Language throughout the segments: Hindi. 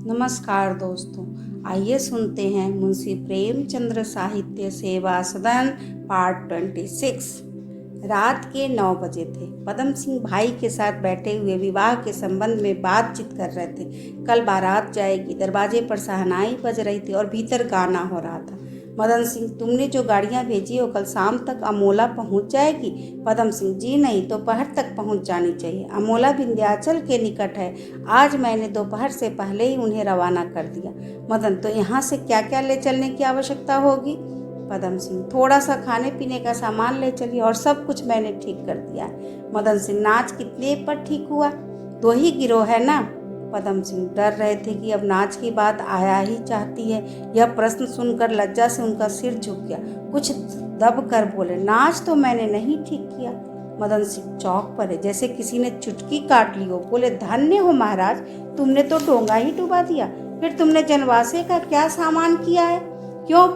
नमस्कार दोस्तों, आइए सुनते हैं मुंशी प्रेमचंद्र साहित्य सेवा सदन पार्ट 26। रात के 9 बजे थे। पदम सिंह भाई के साथ बैठे हुए विवाह के संबंध में बातचीत कर रहे थे। कल बारात जाएगी। दरवाजे पर शहनाई बज रही थी और भीतर गाना हो रहा था। मदन सिंह, तुमने जो गाड़ियां भेजी हो कल शाम तक अमोला पहुंच जाएगी? पदम सिंह, जी नहीं, दोपहर तक पहुंच जानी चाहिए। अमोला विंध्याचल के निकट है। आज मैंने दोपहर से पहले ही उन्हें रवाना कर दिया। मदन, तो यहाँ से क्या क्या ले चलने की आवश्यकता होगी? पदम सिंह, थोड़ा सा खाने पीने का सामान ले चलिए और सब कुछ मैंने ठीक कर दिया है। मदन सिंह, नाच कितने पर ठीक हुआ? 2 ही गिरोह है ना? पदम सिंह डर रहे थे कि अब नाच की बात आया ही चाहती है। यह प्रश्न सुनकर लज्जा से उनका सिर झुक गया। कुछ दब कर बोले, नाच तो मैंने नहीं ठीक किया। मदन सिंह चौक पर है, जैसे किसी ने चुटकी काट ली हो। बोले, धन्य हो महाराज, तुमने तो डोंगा ही डुबा दिया। फिर तुमने जनवासे का क्या सामान किया है? क्यों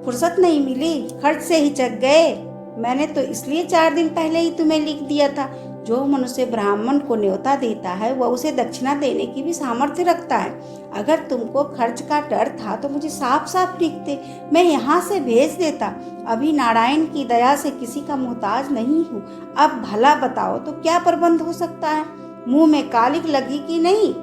फुर्सत नहीं मिली? खर्च से हिचक गए? मैंने तो इसलिए 4 दिन पहले ही तुम्हें लिख दिया था। जो मनुष्य ब्राह्मण को न्योता देता है वह उसे दक्षिणा देने की भी सामर्थ्य रखता है। अगर तुमको खर्च का डर था तो मुझे साफ साफ लिखते, मैं यहाँ से भेज देता। अभी नारायण की दया से किसी का मोहताज नहीं हूँ। अब भला बताओ तो क्या प्रबंध हो सकता है? मुंह में कालिक लगी कि नहीं?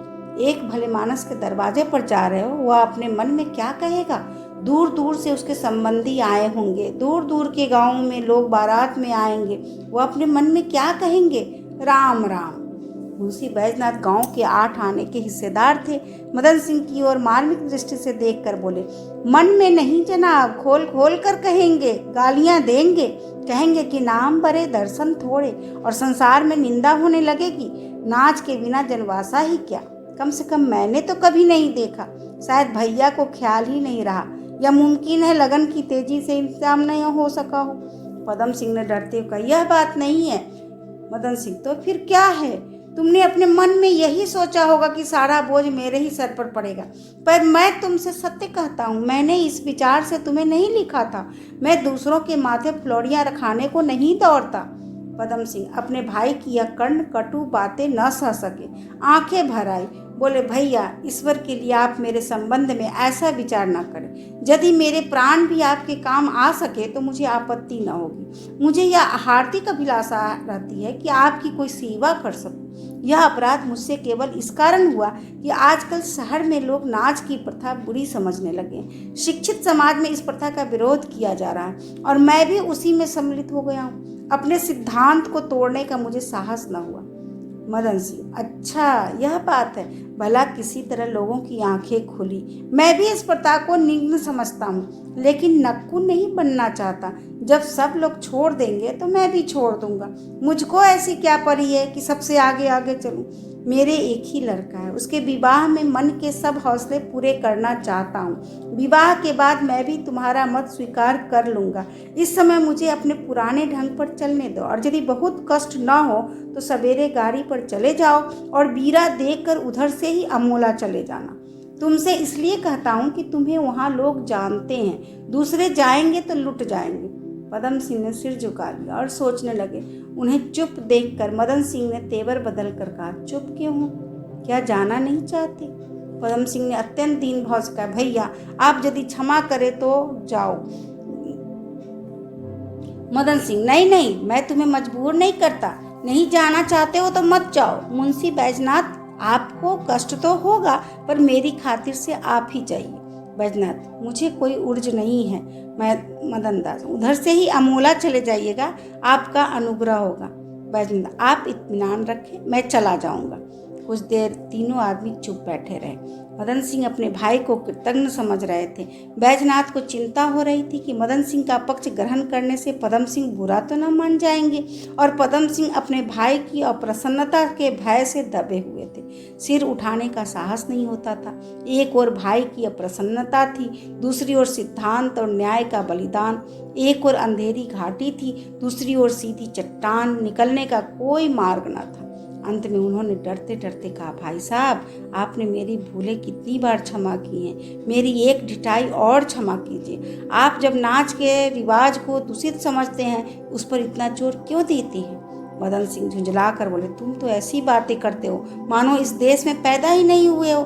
एक भले मानस के दरवाजे पर जा रहे हो, वह अपने मन में क्या कहेगा? दूर दूर से उसके संबंधी आए होंगे, दूर दूर के गांवों में लोग बारात में आएंगे, वो अपने मन में क्या कहेंगे? राम राम। मुंशी बैजनाथ गांव के 8 आने के हिस्सेदार थे। मदन सिंह की ओर मार्मिक दृष्टि से देखकर बोले, मन में नहीं जनाब, खोल खोल कर कहेंगे, गालियां देंगे, कहेंगे कि नाम बरे दर्शन थोड़े, और संसार में निंदा होने लगेगी। नाच के बिना जनवासा ही क्या? कम से कम मैंने तो कभी नहीं देखा। शायद भैया को ख्याल ही नहीं रहा, या मुमकिन है लगन की तेजी से इंतजाम नहीं हो सका हो। पदम सिंह ने डरते हुए कहा, यह बात नहीं है। मदन सिंह, तो फिर क्या है? तुमने अपने मन में यही सोचा होगा कि सारा बोझ मेरे ही सर पर पड़ेगा। पर मैं तुमसे सत्य कहता हूँ, मैंने इस विचार से तुम्हें नहीं लिखा था। मैं दूसरों के माथे फ्लोरियां रखाने को नहीं दौड़ता। पदम सिंह अपने भाई की यह कर्ण कटु बातें न सह सके, आंखें भर आई। बोले, भैया, ईश्वर के लिए आप मेरे संबंध में ऐसा विचार न करें। यदि मेरे प्राण भी आपके काम आ सके तो मुझे आपत्ति न होगी। मुझे यह हार्दिक अभिलाषा रहती है कि आपकी कोई सेवा कर सकूं। यह अपराध मुझसे केवल इस कारण हुआ कि आजकल शहर में लोग नाच की प्रथा बुरी समझने लगे। शिक्षित समाज में इस प्रथा का विरोध किया जा रहा है और मैं भी उसी में सम्मिलित हो गया हूँ। अपने सिद्धांत को तोड़ने का मुझे साहस न हुआ। मदन सिंह, अच्छा यह बात है। भला किसी तरह लोगों की आंखें खुली। मैं भी इस प्रथा को निग्न समझता हूँ, लेकिन नक्कू नहीं बनना चाहता। जब सब लोग छोड़ देंगे तो मैं भी छोड़ दूंगा। मुझको ऐसी क्या परी है कि सबसे आगे आगे चलूं? मेरे एक ही लड़का है, उसके विवाह में मन के सब हौसले पूरे करना चाहता हूँ। विवाह के बाद मैं भी तुम्हारा मत स्वीकार कर लूँगा। इस समय मुझे अपने पुराने ढंग पर चलने दो, और यदि बहुत कष्ट न हो तो सवेरे गाड़ी पर चले जाओ और बीरा देखकर उधर से ही अमोला चले जाना। तुमसे इसलिए कहता हूँ कि तुम्हें वहाँ लोग जानते हैं, दूसरे जाएंगे तो लुट जाएंगे। पदम सिंह ने सिर झुका लिया और सोचने लगे। उन्हें चुप देखकर मदन सिंह ने तेवर बदल कर कहा, चुप क्यों हो? क्या जाना नहीं चाहते? पदम सिंह ने अत्यंत दीन भाव से कहा, भैया, आप यदि क्षमा करें तो जाओ। मदन सिंह, नहीं नहीं, मैं तुम्हें मजबूर नहीं करता। नहीं जाना चाहते हो तो मत जाओ। मुंशी बैजनाथ, आपको कष्ट तो होगा, पर मेरी खातिर से आप ही जाइए। बैजनाथ, मुझे कोई उर्ज नहीं है। मैं मदन दास, उधर से ही अमोला चले जाइएगा, आपका अनुग्रह होगा। बैजनाथ, आप इत्मीनान रखें, मैं चला जाऊंगा। कुछ देर तीनों आदमी चुप बैठे रहे। मदन सिंह अपने भाई को कृतज्ञ समझ रहे थे। बैजनाथ को चिंता हो रही थी कि मदन सिंह का पक्ष ग्रहण करने से पदम सिंह बुरा तो न मान जाएंगे, और पदम सिंह अपने भाई की अप्रसन्नता के भय से दबे हुए थे। सिर उठाने का साहस नहीं होता था। एक ओर भाई की अप्रसन्नता थी, दूसरी ओर सिद्धांत और न्याय का बलिदान। एक ओर अंधेरी घाटी थी, दूसरी ओर सीधी चट्टान। निकलने का कोई मार्ग न था। अंत में उन्होंने डरते डरते कहा, भाई साहब, आपने मेरी भूलें कितनी बार क्षमा की हैं, मेरी एक ढिठाई और क्षमा कीजिए। आप जब नाच के रिवाज को दूषित समझते हैं, उस पर इतना जोर क्यों देते हैं? मदन सिंह झुंझला कर बोले, तुम तो ऐसी बातें करते हो मानो इस देश में पैदा ही नहीं हुए हो।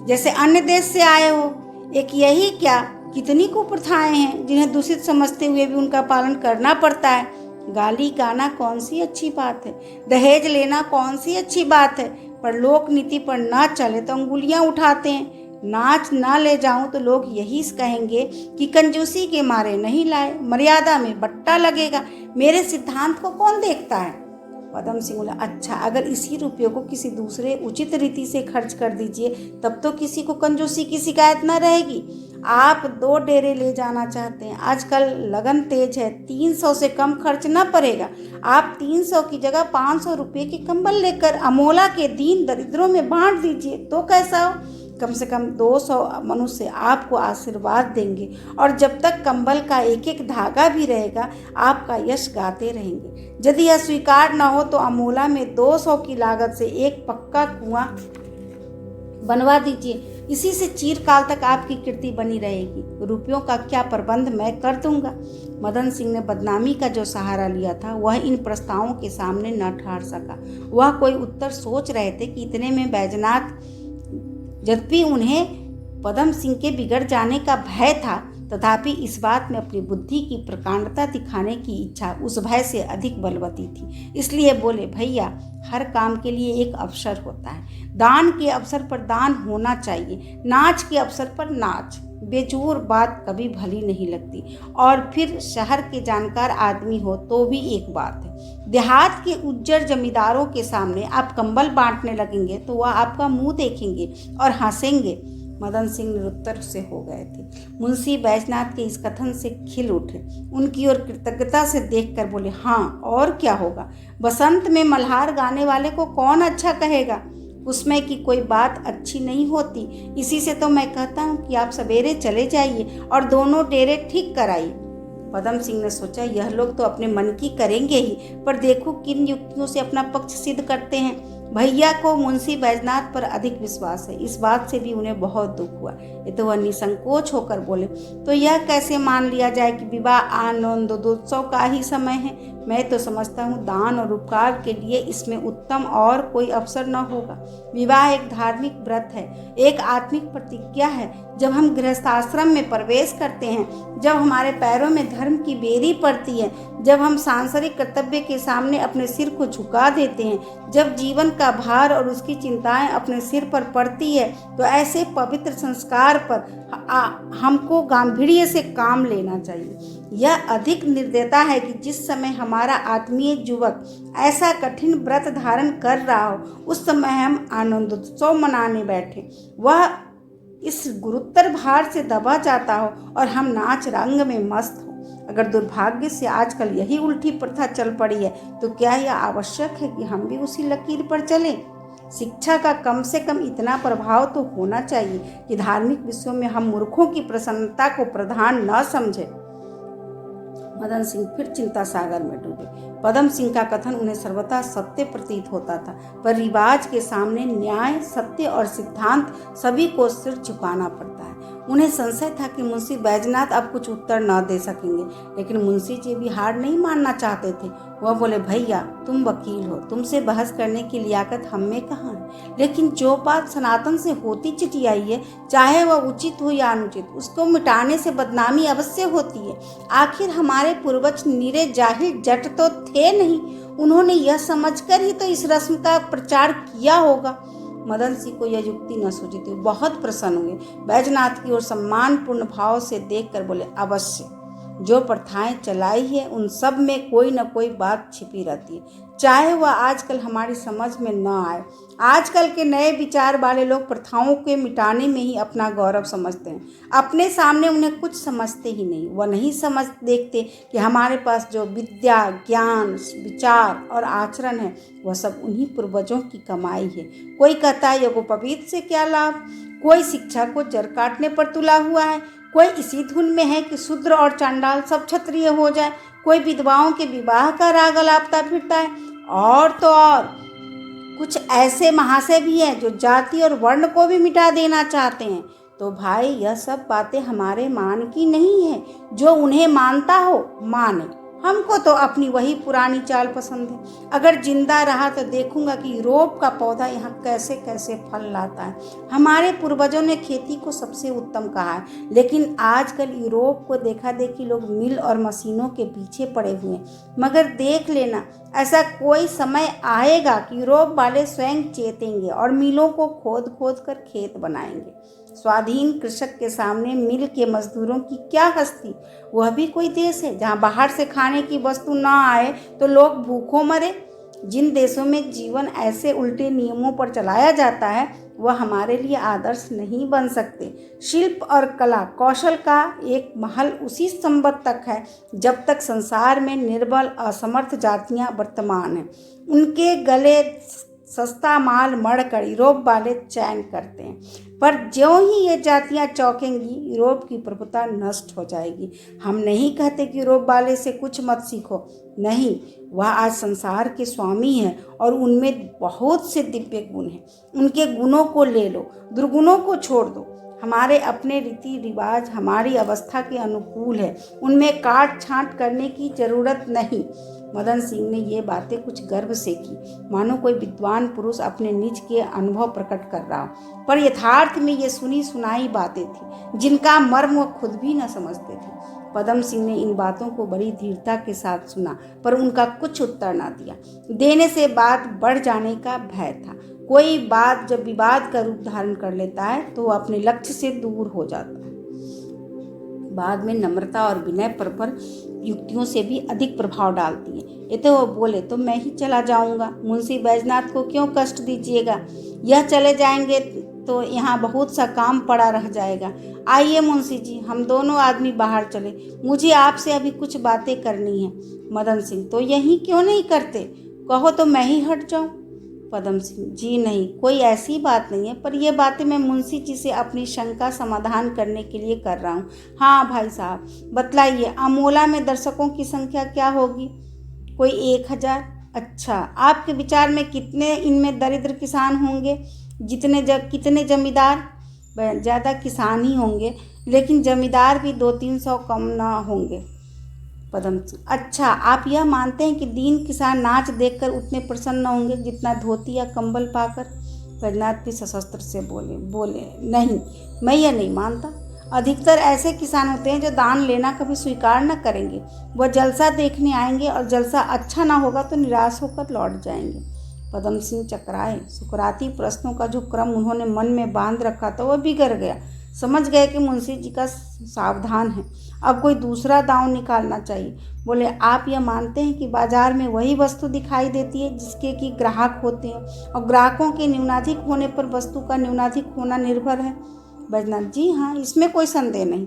जैसे अन्य देश से आए हो। एक यही क्या, कितनी कुप्रथाएं हैं जिन्हें दूषित समझते हुए भी उनका पालन करना पड़ता है। गाली गाना कौन सी अच्छी बात है, दहेज लेना कौन सी अच्छी बात है, पर लोक नीति पर ना चले तो अंगुलियां उठाते हैं। नाच ना ले जाऊं तो लोग यही कहेंगे कि कंजूसी के मारे नहीं लाए, मर्यादा में बट्टा लगेगा। मेरे सिद्धांत को कौन देखता है। पदम सिंह बोला, अच्छा अगर इसी रुपये को किसी दूसरे उचित रीति से खर्च कर दीजिए तब तो किसी को कंजूसी की शिकायत न रहेगी। आप 2 डेरे ले जाना चाहते हैं, आजकल लगन तेज है, 300 से कम खर्च न पड़ेगा। आप 300 की जगह 500 रुपये के कंबल लेकर अमोला के दीन दरिद्रों में बांट दीजिए तो कैसा हो। कम से कम 200 मनुष्य आपको आशीर्वाद देंगे और जब तक कंबल का एक एक धागा भी रहेगा आपका यश गाते रहेंगे। यदि यह स्वीकार न हो तो अमोला में 200 की लागत से एक पक्का कुआं बनवा दीजिए। इसी से चिरकाल तक आपकी कीर्ति बनी रहेगी। रुपयों का क्या प्रबंध मैं कर दूंगा। मदन सिंह ने बदनामी का जो सहारा लिया था वह इन प्रस्तावों के सामने न ठहर सका। वह कोई उत्तर सोच रहे थे कि इतने में बैजनाथ, यद्यपि उन्हें पदम सिंह के बिगड़ जाने का भय था तथापि इस बात में अपनी बुद्धि की प्रकांडता दिखाने की इच्छा उस भय से अधिक बलवती थी। इसलिए बोले, भैया हर काम के लिए एक अवसर होता है। दान के अवसर पर दान होना चाहिए, नाच के अवसर पर नाच। बेजोर बात कभी भली नहीं लगती। और फिर शहर के जानकार आदमी हो तो भी एक बात है, देहात के उज्जर जमींदारों के सामने आप कंबल बांटने लगेंगे तो वह आपका मुंह देखेंगे और हंसेंगे। मदन सिंह निरुत्तर से हो गए थे। मुंशी बैजनाथ के इस कथन से खिल उठे, उनकी ओर कृतज्ञता से देखकर बोले, हाँ और क्या होगा। बसंत में मल्हार गाने वाले को कौन अच्छा कहेगा, उसमें की कोई बात अच्छी नहीं होती। इसी से तो मैं कहता हूँ कि आप सवेरे चले जाइए और दोनों डेरे ठीक कराइए। पदम सिंह ने सोचा, यह लोग तो अपने मन की करेंगे ही, पर देखो किन युक्तियों से अपना पक्ष सिद्ध करते हैं। भैया को मुंशी बैजनाथ पर अधिक विश्वास है। इस बात से भी उन्हें बहुत दुख हुआ। ये तो वह निसंकोच होकर बोले, तो यह कैसे मान लिया जाए कि विवाह आनंदोत्सव का ही समय है। मैं तो समझता हूँ दान और उपकार के लिए इसमें उत्तम और कोई अवसर न होगा। विवाह एक धार्मिक व्रत है, एक आत्मिक प्रतिज्ञा है। जब हम गृहस्थाश्रम में प्रवेश करते हैं, जब हमारे पैरों में धर्म की बेरी पड़ती है, जब हम सांसारिक कर्तव्य के सामने अपने सिर को झुका देते हैं, जब जीवन का भार और उसकी चिंताएं अपने सिर पर पड़ती है, तो ऐसे पवित्र संस्कार पर हमको गांभीर्य से काम लेना चाहिए। यह अधिक निर्दयता है कि जिस समय हमारा आत्मीय युवक ऐसा कठिन व्रत धारण कर रहा हो, उस समय हम आनंदोत्सव मनाने बैठे, वह इस गुरुतर भार से दबा जाता हो और हम नाच रंग में मस्त हो। अगर दुर्भाग्य से आजकल यही उल्टी प्रथा चल पड़ी है तो क्या यह आवश्यक है कि हम भी उसी लकीर पर चलें। शिक्षा का कम से कम इतना प्रभाव तो होना चाहिए कि धार्मिक विषयों में हम मूर्खों की प्रसन्नता को प्रधान न समझें। मदन सिंह फिर चिंता सागर में डूबे। पदम सिंह का कथन उन्हें सर्वथा सत्य प्रतीत होता था, पर रिवाज के सामने न्याय, सत्य और सिद्धांत सभी को सिर झुकाना पड़ता है। उन्हें संशय था कि मुंशी बैजनाथ अब कुछ उत्तर न दे सकेंगे, लेकिन मुंशी जी भी हार नहीं मानना चाहते थे। वह बोले, भैया तुम वकील हो, तुमसे बहस करने की लियाकत हम में कहाँ है। लेकिन जो बात सनातन से होती चिटियाई है, चाहे वह उचित हो या अनुचित, उसको मिटाने से बदनामी अवश्य होती है। आखिर हमारे पूर्वज निरे जाहिल जट तो थे नहीं, उन्होंने यह समझकर ही तो इस रस्म का प्रचार किया होगा। मदन सिंह को यह युक्ति न सूझी थी, बहुत प्रसन्न हुए। बैजनाथ की ओर सम्मानपूर्ण भाव से देखकर बोले, अवश्य जो प्रथाएं चलाई है उन सब में कोई न कोई बात छिपी रहती है, चाहे वह आजकल हमारी समझ में न आए। आजकल के नए विचार वाले लोग प्रथाओं के मिटाने में ही अपना गौरव समझते हैं, अपने सामने उन्हें कुछ समझते ही नहीं। वह नहीं समझ देखते कि हमारे पास जो विद्या, ज्ञान, विचार और आचरण है वह सब उन्हीं पूर्वजों की कमाई है। कोई कहता है यज्ञोपवीत से क्या लाभ, कोई शिक्षा को जड़ काटने पर तुला हुआ है, कोई इसी धुन में है कि शूद्र और चांडाल सब क्षत्रिय हो जाए, कोई विधवाओं के विवाह का राग अलापता फिरता है, और तो और कुछ ऐसे महाशय भी हैं जो जाति और वर्ण को भी मिटा देना चाहते हैं। तो भाई यह सब बातें हमारे मान की नहीं है, जो उन्हें मानता हो माने, हमको तो अपनी वही पुरानी चाल पसंद है। अगर जिंदा रहा तो देखूंगा कि यूरोप का पौधा यहाँ कैसे कैसे फल लाता है। हमारे पूर्वजों ने खेती को सबसे उत्तम कहा है, लेकिन आजकल यूरोप को देखा देखी लोग मिल और मशीनों के पीछे पड़े हुए हैं। मगर देख लेना, ऐसा कोई समय आएगा कि यूरोप वाले स्वयं चेतेंगे और मिलों को खोद खोद कर खेत बनाएंगे। स्वाधीन कृषक के सामने मिल के मजदूरों की क्या हस्ती। वह भी कोई देश है जहाँ बाहर से खाने की वस्तु ना आए तो लोग भूखों मरे। जिन देशों में जीवन ऐसे उल्टे नियमों पर चलाया जाता है वह हमारे लिए आदर्श नहीं बन सकते। शिल्प और कला कौशल का एक महल उसी संबत तक है जब तक संसार में निर्बल असमर्थ जातियां वर्तमान हैं। उनके गले सस्ता माल मढ़कर यूरोप वाले चैन करते हैं, पर ज्यों ही ये जातियां चौंकेंगी यूरोप की प्रभुता नष्ट हो जाएगी। हम नहीं कहते कि यूरोप वाले से कुछ मत सीखो, नहीं, वह आज संसार के स्वामी हैं और उनमें बहुत से दिव्य गुण हैं। उनके गुणों को ले लो, दुर्गुणों को छोड़ दो। हमारे अपने रीति रिवाज हमारी अवस्था के अनुकूल है, उनमें काट छांट करने की जरूरत नहीं। मदन सिंह ने ये बातें कुछ गर्व से की, मानो कोई विद्वान पुरुष अपने निज के अनुभव प्रकट कर रहा हो, पर यथार्थ में ये सुनी सुनाई बातें थी जिनका मर्म वो खुद भी न समझते थे। पदम सिंह ने इन बातों को बड़ी धीरता के साथ सुना, पर उनका कुछ उत्तर ना दिया। देने से बात बढ़ जाने का भय था। कोई बात जब विवाद का रूप धारण कर लेता है तो वो अपने लक्ष्य से दूर हो जाता है। बाद में नम्रता और विनय पर युक्तियों से भी अधिक प्रभाव डालती है। ये तो वो बोले तो मैं ही चला जाऊंगा, मुंशी बैजनाथ को क्यों कष्ट दीजिएगा, यह चले जाएंगे तो यहाँ बहुत सा काम पड़ा रह जाएगा। आइए मुंशी जी, हम दोनों आदमी बाहर चले, मुझे आपसे अभी कुछ बातें करनी है। मदन सिंह, तो यही क्यों नहीं करते, कहो तो मैं ही हट जाऊं। पदम सिंह, जी नहीं, कोई ऐसी बात नहीं है, पर यह बातें मैं मुंशी जी से अपनी शंका समाधान करने के लिए कर रहा हूँ। हाँ भाई साहब, बतलाइए, अमोला में दर्शकों की संख्या क्या होगी? कोई 1000। अच्छा, आपके विचार में कितने इनमें दरिद्र किसान होंगे? कितने जमींदार? ज़्यादा किसान ही होंगे, लेकिन जमींदार भी 200-300 कम ना होंगे। पदम सिंह, अच्छा, आप यह मानते हैं कि दीन किसान नाच देखकर उतने प्रसन्न होंगे जितना धोती या कंबल पाकर? बैजनाथ भी सशस्त्र से बोले नहीं, मैं यह नहीं मानता। अधिकतर ऐसे किसान होते हैं जो दान लेना कभी स्वीकार न करेंगे। वह जलसा देखने आएंगे और जलसा अच्छा ना होगा तो निराश होकर लौट जाएंगे। पदम सिंह चकराए। सुकराती प्रश्नों का जो क्रम उन्होंने मन में बांध रखा था वह बिगड़ गया। समझ गए कि मुंशी जी का सावधान है, अब कोई दूसरा दांव निकालना चाहिए। बोले, आप यह मानते हैं कि बाजार में वही वस्तु दिखाई देती है जिसके कि ग्राहक होते हैं, और ग्राहकों के न्यूनाधिक होने पर वस्तु का न्यूनाधिक होना निर्भर है? बैजनाथ, जी हाँ, इसमें कोई संदेह नहीं।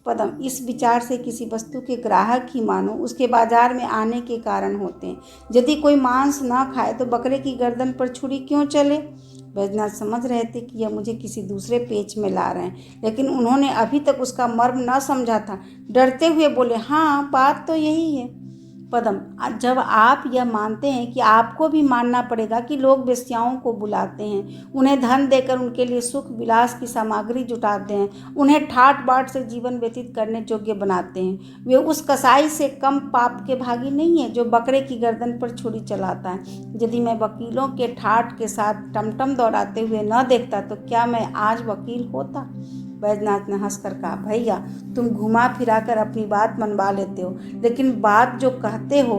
पदम, इस विचार से किसी वस्तु के ग्राहक ही मानो उसके बाजार में आने के कारण होते हैं। यदि कोई मांस ना खाए तो बकरे की गर्दन पर छुरी क्यों चले? बैजनाथ समझ रहे थे कि यह मुझे किसी दूसरे पेच में ला रहे हैं, लेकिन उन्होंने अभी तक उसका मर्म न समझा था। डरते हुए बोले, हाँ, बात तो यही है। पदम, जब आप यह मानते हैं कि आपको भी मानना पड़ेगा कि लोग वेश्याओं को बुलाते हैं, उन्हें धन देकर उनके लिए सुख विलास की सामग्री जुटाते हैं, उन्हें ठाट बाट से जीवन व्यतीत करने योग्य बनाते हैं, वे उस कसाई से कम पाप के भागी नहीं है जो बकरे की गर्दन पर छुरी चलाता है। यदि मैं वकीलों के ठाट के साथ टमटम दौड़ाते हुए न देखता तो क्या मैं आज वकील होता? बैजनाथ ने हंसकर कहा, भैया, तुम घुमा फिरा कर अपनी बात मनवा लेते हो, लेकिन बात जो कहते हो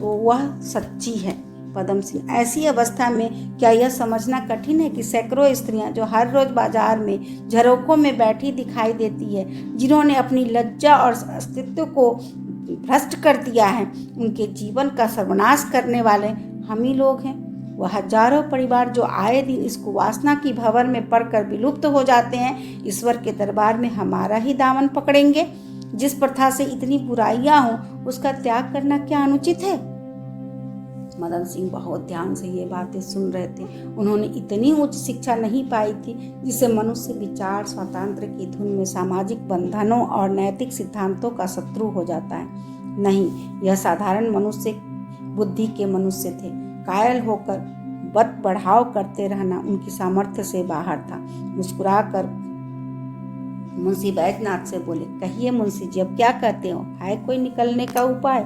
तो वह सच्ची है। पदम सिंह, ऐसी अवस्था में क्या यह समझना कठिन है कि सैकड़ों स्त्रियां जो हर रोज बाजार में झरोकों में बैठी दिखाई देती है, जिन्होंने अपनी लज्जा और अस्तित्व को भ्रष्ट कर दिया है, उनके जीवन का सर्वनाश करने वाले हम ही लोग हैं? वह हजारों परिवार जो आए दिन इस कुवासना की भंवर में पड़कर विलुप्त हो जाते हैं, ईश्वर के दरबार में हमारा ही दामन पकड़ेंगे? जिस प्रथा से इतनी बुराइयां हों उसका त्याग करना क्या अनुचित है? मदन सिंह बहुत ध्यान से ये बातें सुन रहे थे। उन्होंने इतनी उच्च शिक्षा नहीं पाई थी जिससे मनुष्य विचार स्वातंत्र की धुन में सामाजिक बंधनों और नैतिक सिद्धांतों का शत्रु हो जाता है। नहीं, यह साधारण मनुष्य बुद्धि के मनुष्य थे। कायल होकर बत बढ़ाव करते रहना उनकी सामर्थ्य से बाहर था। मुस्कुराकर मुंशी बैजनाथ से बोले, कहिए मुंशी जी, अब क्या कहते हो, है कोई निकलने का उपाय?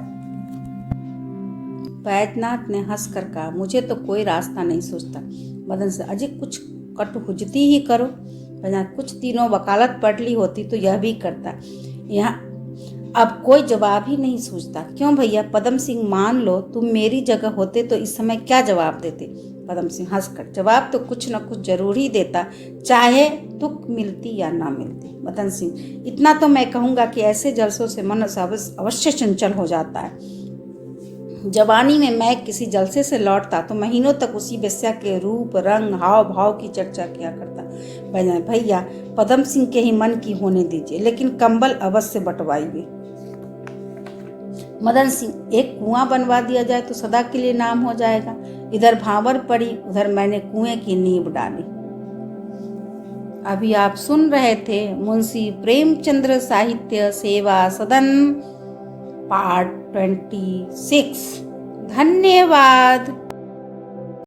बैजनाथ ने हंसकर कहा, मुझे तो कोई रास्ता नहीं सूझता। मदन से, अजय कुछ कटहुजती ही करो। बैजनाथ, कुछ दिनों वकालत पढ़ ली होती तो यह भी करता। यहाँ अब कोई जवाब ही नहीं सूझता। क्यों भैया? पदम सिंह, मान लो तुम मेरी जगह होते तो इस समय क्या जवाब देते? पदम सिंह हंसकर, जवाब तो कुछ न कुछ जरूर ही देता, चाहे तुक मिलती या ना मिलती। मदन सिंह, इतना तो मैं कहूँगा कि ऐसे जलसों से मन अवश्य चंचल हो जाता है। जवानी में मैं किसी जलसे से लौटता तो महीनों तक उसी वेश्या के रूप, रंग, हाव भाव की चर्चा किया करता। भैया, पदम सिंह के ही मन की होने दीजिए, लेकिन कंबल अवश्य बंटवाइए। मदन सिंह, एक कुआं बनवा दिया जाए तो सदा के लिए नाम हो जाएगा। इधर भांवर पड़ी, उधर मैंने कुएं की नींव डाली। अभी आप सुन रहे थे मुंशी प्रेमचंद्र साहित्य सेवा सदन पार्ट 26। धन्यवाद।